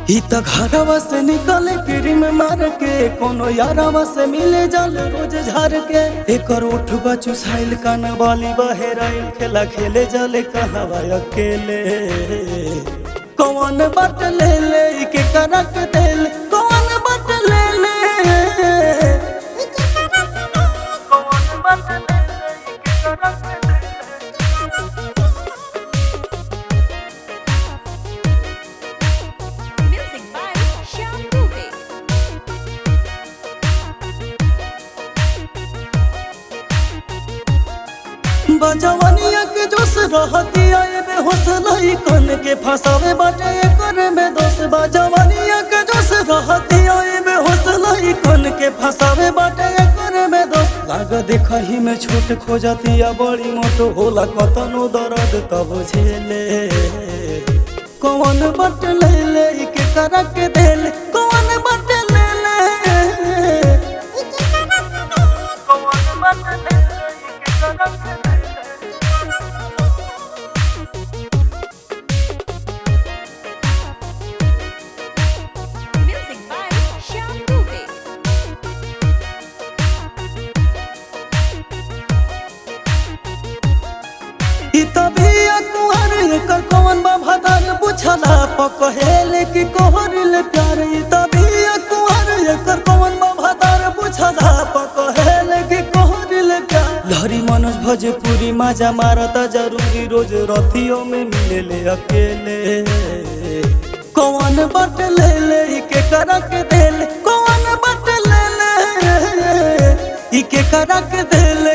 ही त घरवा से निकले क्रीम मार के कोनो यारवा से मिले जल रोज झार के एकर उठबा चुसाइल कान वाली बहेराइल खेला खेले जले कहवा अकेले कौन बात ले ले के करक दिल कौन बात ले ले कौन बात ले ले के करक बजवनिया के जोश रहतिया ए बेहोश लई कन के फसावे बाटे एकर में दोष बजवनिया के जोश रहतिया ए बेहोश लई कन के फसावे बाटे एकर में दोष लाग देखहि में छोट खोजतिया बड़ी मोटो होला कतनो दर्द तब झेले कौन बट ले ले के करक देले कौन बट ले ले कौन बट ले ले के करक कौन बाधार बुझला पकहेले कि कोहरिल प्यार तभी कुहर एकर कौन बाधार बुझला पकहेले कि कोहरिल प्यार लहरी मनोज भोजपुरी माजा मारता जरूरी रोज रथियों में मिले अकेले कौन बट ले ले के करक दिल कौन बट ले ले के करक दिल